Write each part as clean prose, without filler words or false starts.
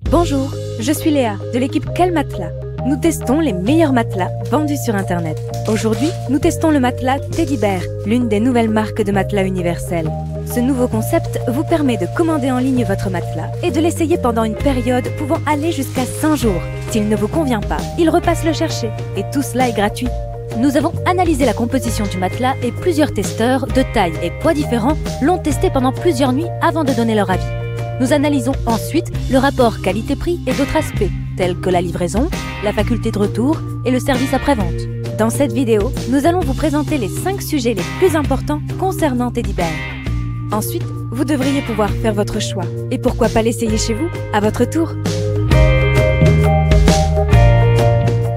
Bonjour, je suis Léa de l'équipe Quel Matelas. Nous testons les meilleurs matelas vendus sur Internet. Aujourd'hui, nous testons le matelas Teddy Bear, l'une des nouvelles marques de matelas universels. Ce nouveau concept vous permet de commander en ligne votre matelas et de l'essayer pendant une période pouvant aller jusqu'à 5 jours. S'il ne vous convient pas, il repasse le chercher et tout cela est gratuit. Nous avons analysé la composition du matelas et plusieurs testeurs de taille et poids différents l'ont testé pendant plusieurs nuits avant de donner leur avis. Nous analysons ensuite le rapport qualité-prix et d'autres aspects, tels que la livraison, la faculté de retour et le service après-vente. Dans cette vidéo, nous allons vous présenter les 5 sujets les plus importants concernant Teddy Bear. Ensuite, vous devriez pouvoir faire votre choix. Et pourquoi pas l'essayer chez vous, à votre tour?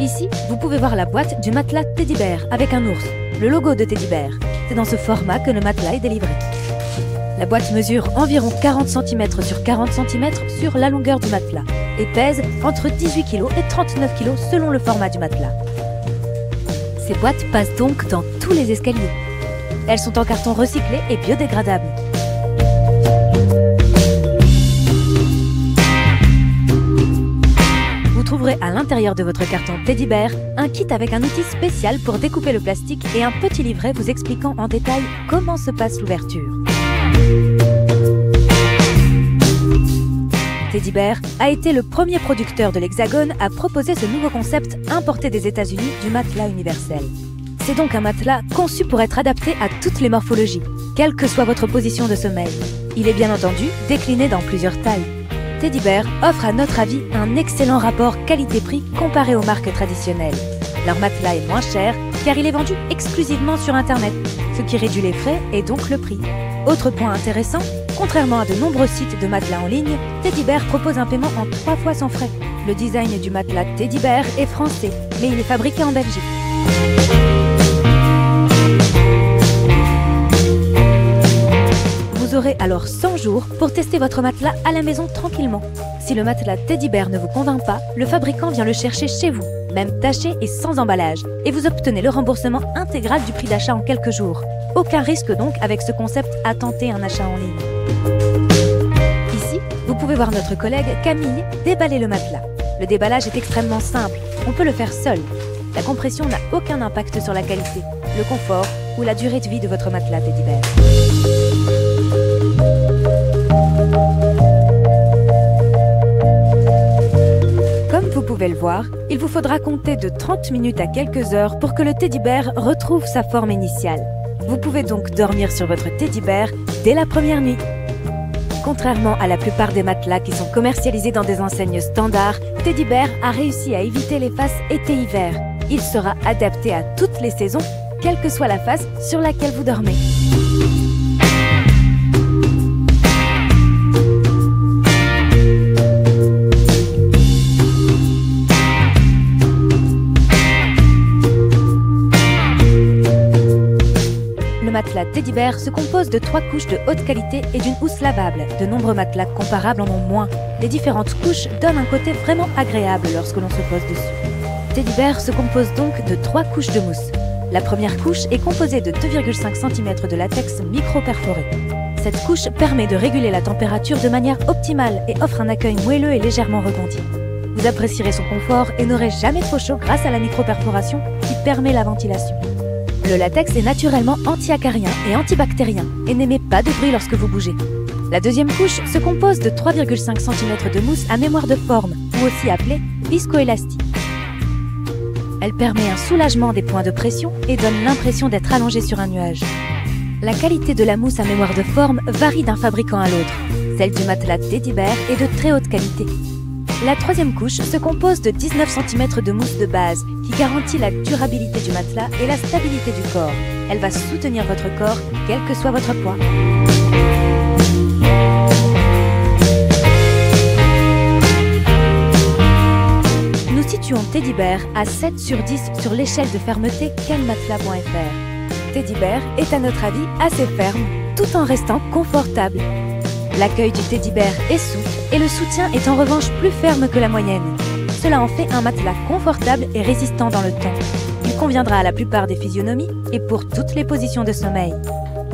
Ici, vous pouvez voir la boîte du matelas Teddy Bear avec un ours, le logo de Teddy Bear. C'est dans ce format que le matelas est délivré. La boîte mesure environ 40 cm sur 40 cm sur la longueur du matelas et pèse entre 18 kg et 39 kg selon le format du matelas. Ces boîtes passent donc dans tous les escaliers. Elles sont en carton recyclé et biodégradable. Vous trouverez à l'intérieur de votre carton Teddy Bear un kit avec un outil spécial pour découper le plastique et un petit livret vous expliquant en détail comment se passe l'ouverture. Teddy Bear a été le premier producteur de l'Hexagone à proposer ce nouveau concept importé des États-Unis du matelas universel. C'est donc un matelas conçu pour être adapté à toutes les morphologies, quelle que soit votre position de sommeil. Il est bien entendu décliné dans plusieurs tailles. Teddy Bear offre à notre avis un excellent rapport qualité-prix comparé aux marques traditionnelles. Leur matelas est moins cher car il est vendu exclusivement sur Internet, ce qui réduit les frais et donc le prix. Autre point intéressant, contrairement à de nombreux sites de matelas en ligne, Teddy Bear propose un paiement en 3 fois sans frais. Le design du matelas Teddy Bear est français, mais il est fabriqué en Belgique. Vous aurez alors 100 jours pour tester votre matelas à la maison tranquillement. Si le matelas Teddy Bear ne vous convainc pas, le fabricant vient le chercher chez vous, même taché et sans emballage, et vous obtenez le remboursement intégral du prix d'achat en quelques jours. Aucun risque donc avec ce concept à tenter un achat en ligne. Ici, vous pouvez voir notre collègue Camille déballer le matelas. Le déballage est extrêmement simple, on peut le faire seul. La compression n'a aucun impact sur la qualité, le confort ou la durée de vie de votre matelas Teddy Bear. Comme vous pouvez le voir, il vous faudra compter de 30 minutes à quelques heures pour que le Teddy Bear retrouve sa forme initiale. Vous pouvez donc dormir sur votre Teddy Bear dès la première nuit. Contrairement à la plupart des matelas qui sont commercialisés dans des enseignes standards, Teddy Bear a réussi à éviter les faces été-hiver. Il sera adapté à toutes les saisons, quelle que soit la face sur laquelle vous dormez. Le matelas Teddy Bear se compose de 3 couches de haute qualité et d'une housse lavable. De nombreux matelas comparables en ont moins. Les différentes couches donnent un côté vraiment agréable lorsque l'on se pose dessus. Teddy Bear se compose donc de 3 couches de mousse. La première couche est composée de 2,5 cm de latex micro-perforé. Cette couche permet de réguler la température de manière optimale et offre un accueil moelleux et légèrement rebondi. Vous apprécierez son confort et n'aurez jamais trop chaud grâce à la micro-perforation qui permet la ventilation. Le latex est naturellement anti-acarien et antibactérien et n'émet pas de bruit lorsque vous bougez. La deuxième couche se compose de 3,5 cm de mousse à mémoire de forme, ou aussi appelée viscoélastique. Elle permet un soulagement des points de pression et donne l'impression d'être allongé sur un nuage. La qualité de la mousse à mémoire de forme varie d'un fabricant à l'autre. Celle du matelas Teddy Bear est de très haute qualité. La troisième couche se compose de 19 cm de mousse de base qui garantit la durabilité du matelas et la stabilité du corps. Elle va soutenir votre corps, quel que soit votre poids. Nous situons Teddy Bear à 7 sur 10 sur l'échelle de fermeté quelmatelas.fr. Teddy Bear est à notre avis assez ferme, tout en restant confortable. L'accueil du Teddy Bear est souple et le soutien est en revanche plus ferme que la moyenne. Cela en fait un matelas confortable et résistant dans le temps. Il conviendra à la plupart des physionomies et pour toutes les positions de sommeil.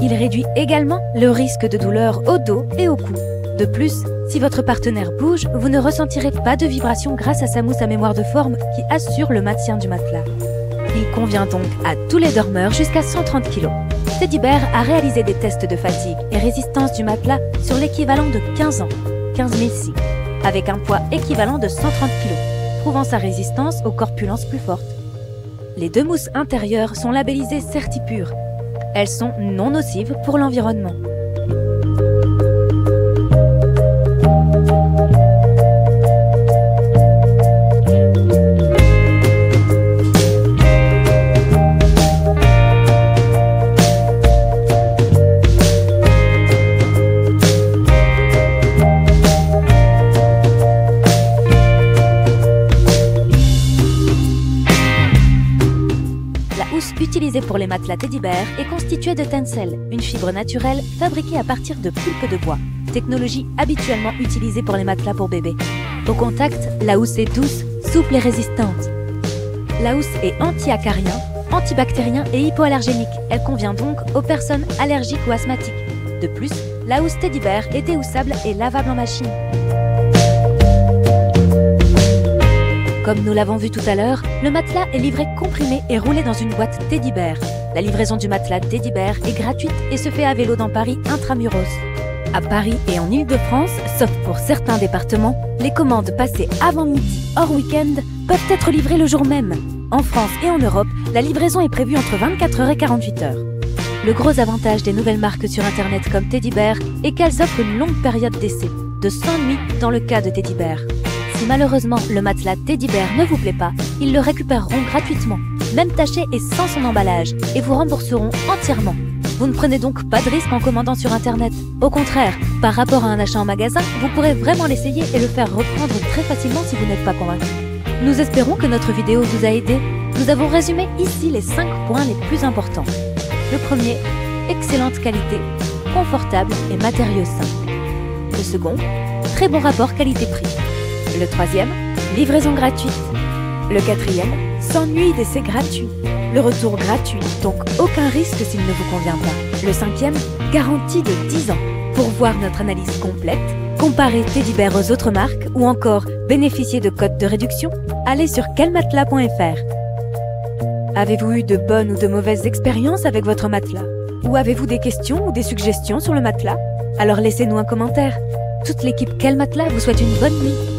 Il réduit également le risque de douleur au dos et au cou. De plus, Si votre partenaire bouge, vous ne ressentirez pas de vibration grâce à sa mousse à mémoire de forme qui assure le maintien du matelas. Il convient donc à tous les dormeurs jusqu'à 130 kg. Teddy Bear a réalisé des tests de fatigue et résistance du matelas sur l'équivalent de 15 ans, 15 000 si, avec un poids équivalent de 130 kg, prouvant sa résistance aux corpulences plus fortes. Les deux mousses intérieures sont labellisées CertiPure. Elles sont non nocives pour l'environnement. Utilisée pour les matelas Teddy Bear est constituée de tencel, une fibre naturelle fabriquée à partir de pulpe de bois, technologie habituellement utilisée pour les matelas pour bébés. Au contact, la housse est douce, souple et résistante. La housse est anti-acarien, antibactérien et hypoallergénique. Elle convient donc aux personnes allergiques ou asthmatiques. De plus, la housse Teddy Bear est déhoussable et lavable en machine. Comme nous l'avons vu tout à l'heure, le matelas est livré comprimé et roulé dans une boîte Teddy Bear. La livraison du matelas Teddy Bear est gratuite et se fait à vélo dans Paris intramuros. À Paris et en Île-de-France, sauf pour certains départements, les commandes passées avant midi hors week-end peuvent être livrées le jour même. En France et en Europe, la livraison est prévue entre 24 h et 48 h. Le gros avantage des nouvelles marques sur Internet comme Teddy Bear est qu'elles offrent une longue période d'essai, de 100 nuits dans le cas de Teddy Bear. Si malheureusement le matelas Teddy Bear ne vous plaît pas, ils le récupéreront gratuitement, même taché et sans son emballage, et vous rembourseront entièrement. Vous ne prenez donc pas de risque en commandant sur Internet. Au contraire, par rapport à un achat en magasin, vous pourrez vraiment l'essayer et le faire reprendre très facilement si vous n'êtes pas convaincu. Nous espérons que notre vidéo vous a aidé. Nous avons résumé ici les 5 points les plus importants. Le premier, excellente qualité, confortable et matériaux sains. Le second, très bon rapport qualité-prix. Le troisième, livraison gratuite. Le quatrième, 100 nuits d'essai gratuit. Le retour gratuit, donc aucun risque s'il ne vous convient pas. Le cinquième, garantie de 10 ans. Pour voir notre analyse complète, comparer Teddy Bear aux autres marques ou encore bénéficier de codes de réduction, allez sur quelmatelas.fr. Avez-vous eu de bonnes ou de mauvaises expériences avec votre matelas? Ou avez-vous des questions ou des suggestions sur le matelas? Alors laissez-nous un commentaire. Toute l'équipe Quel Matelas vous souhaite une bonne nuit.